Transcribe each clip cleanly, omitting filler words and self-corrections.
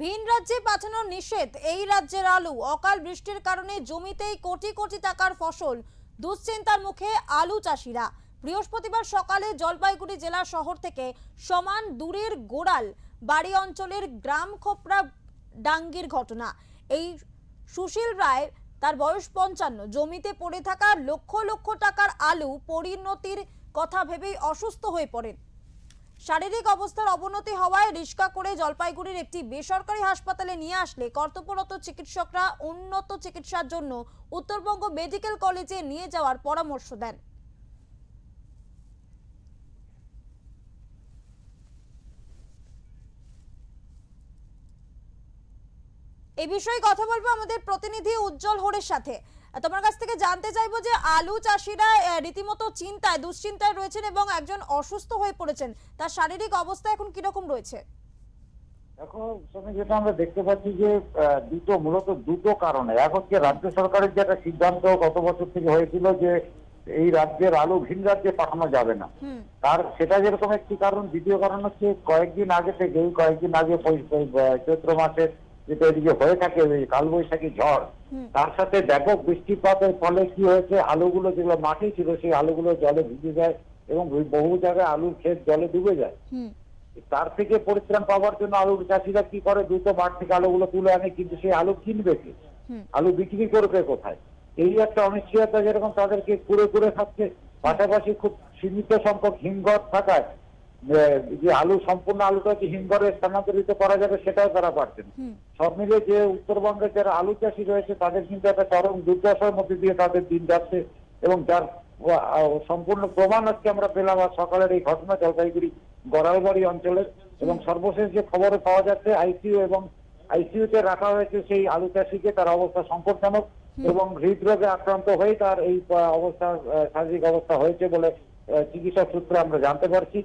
ভিন রাজ্যে পাঠানো নিষেধ, এই রাজ্যের আলু। অকাল বৃষ্টির কারণে জমিতেই কোটি কোটি টাকার ফসল, দুশ্চিন্তার মুখে আলু চাষিরা। বৃহস্পতিবার সকালে জলপাইগুড়ি জেলা শহর থেকে সমান দূরের গোড়াল বাড়ি অঞ্চলের গ্রাম খোপড়া ডাঙ্গির ঘটনা। এই সুশীল রায়, তার বয়স 55, জমিতে পড়ে থাকা লক্ষ লক্ষ টাকার আলু পরিণতির কথা ভেবেই অসুস্থ হয়ে পড়েন। শারীরিক অবস্থার অবনতি হওয়ায় রিক্সা করে জলপাইগুড়ির একটি বেসরকারি হাসপাতালে নিয়ে আসলে কর্তব্যরত চিকিৎসকরা উন্নত চিকিৎসার জন্য উত্তরবঙ্গ মেডিকেল কলেজে নিয়ে যাওয়ার পরামর্শ দেন। এই বিষয়ে কথা বলবো আমাদের প্রতিনিধি উজ্জ্বল হোরের সাথে। তোমার কাছ থেকে জানতে চাইবো যে আলু চাষিরা রীতিমতো চিন্তায় দুশ্চিন্তায় রয়েছেন এবং একজন অসুস্থ হয়ে পড়েছেন, তার শারীরিক অবস্থা এখন কিরকম রয়েছে? এখন যেটা আমরা দেখতে পাচ্ছি যে মূলত দুটো কারণে। এক হচ্ছে রাজ্য সরকারের যে একটা সিদ্ধান্ত গত বছর থেকে হয়েছিল যে এই রাজ্যের আলু ভিন রাজ্যে পাঠানো যাবে না, তার সেটা যেরকম একটি কারণ। দ্বিতীয় কারণ হচ্ছে কয়েকদিন আগে চৈত্র মাসে যেটা এদিকে হয়ে থাকে কালবৈশাখী ঝড়, তার সাথে ব্যাপক বৃষ্টিপাতের ফলে কি হয়েছে, আলুগুলো যেগুলো মাঠে ছিল সেই আলুগুলো জলে ভিজে যায় এবং বহু জায়গায় আলুর ক্ষেত জলে ডুবে যায়। তার থেকে পরিত্রাণ পাওয়ার জন্য আলুর চাষিরা কি করে, দ্রুত মাঠ থেকে আলুগুলো তুলে আনে, কিন্তু সেই আলু কিনবে কে, আলু বিক্রি করবে কোথায়, এই একটা অনিশ্চয়তা যেরকম তাদেরকে কুড়ে কুড়ে খাচ্ছে। পাশাপাশি খুব সীমিত সংখ্যক হিমঘর থাকায় যে আলু সম্পূর্ণ আলুটাকে হিমঘরে স্থানান্তরিত করা যাবে সেটাও তারা পারছেন। সব মিলে যে উত্তরবঙ্গের যারা আলু চাষি রয়েছে তাদের কিন্তু একটা চরম দুর্দশার মধ্যে দিয়ে তাদের দিন যাচ্ছে, এবং যার সম্পূর্ণ প্রমাণ আজকে আমরা পেলাম আর সকালের এই ঘটনা জলপাইগুড়ি গড়ালবাড়ি অঞ্চলের। এবং সর্বশেষ যে খবরে পাওয়া যাচ্ছে আইসিইউতে রাখা হয়েছে সেই আলু চাষিকে, তার অবস্থা সংকটজনক এবং হৃদরোগে আক্রান্ত হয়ে তার এই অবস্থা শারীরিক অবস্থা হয়েছে বলে চিকিৎসা সূত্রে আমরা জানতে পারছি,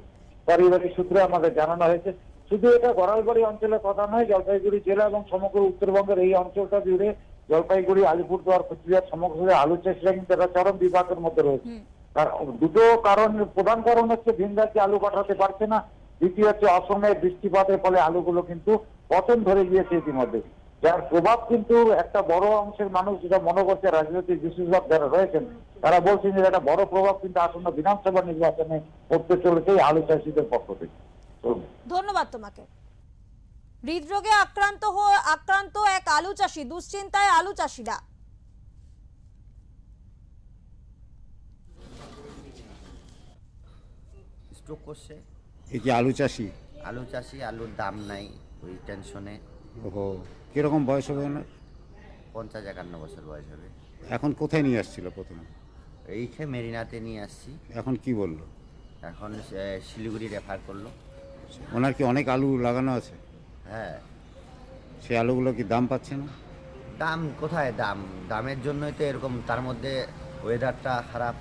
পারিবারিক সূত্রে আমাদের জানানো হয়েছে। শুধু এটা গড়ালবাড়ি অঞ্চলের কথা নয়, জলপাইগুড়ি জেলা এবং সমগ্র উত্তরবঙ্গের এই অঞ্চলটা জুড়ে জলপাইগুড়ি, আলিপুরদুয়ার, কোচবিহার সমগ্র আলু চাষিরা কিন্তু একটা চরম বিপাকের মধ্যে রয়েছে। তার দুটো কারণ, প্রধান কারণ হচ্ছে ভিন রাজ্যে আলু পাঠাতে পারছে না, দ্বিতীয় হচ্ছে অসময়ে বৃষ্টিপাতের ফলে আলুগুলো কিন্তু পতন ধরে গিয়েছে ইতিমধ্যে, যার প্রভাব কিন্তু একটা বড় অংশের মানুষ যেটা মনে করছে, রাজনৈতিক বিশেষজ্ঞ যারা রয়েছেন তারা বলছেন যে একটা বড় প্রভাব কিন্তু আসন্ন বিধানসভা নির্বাচনে পড়তে চলেছে এই আলু চাষিদের পক্ষ থেকে। ধন্যবাদ তোমাকে। হৃদরোগে আক্রান্ত এক আলু চাষি, দুশ্চিন্তায় আলু চাষিরা। স্ট্রোক করছে। এই যে আলু চাষি, আলুর দাম নাই, ওই টেনশনে। ওহো, কিরকম বয়স হবে ওনার? 50-51 বছর বয়স হবে। এখন কোথায় নিয়ে আসছিল প্রথমে? এইখানে মেরিনাতে নিয়ে আসছি। এখন কি বললো? এখন শিলিগুড়ি রেফার করলো। ওনার কি অনেক আলু লাগানো আছে? হ্যাঁ। সেই আলুগুলো কি দাম পাচ্ছে না? দাম কোথায়, দামের জন্যই তো এরকম, তার মধ্যে ওয়েদারটা খারাপ।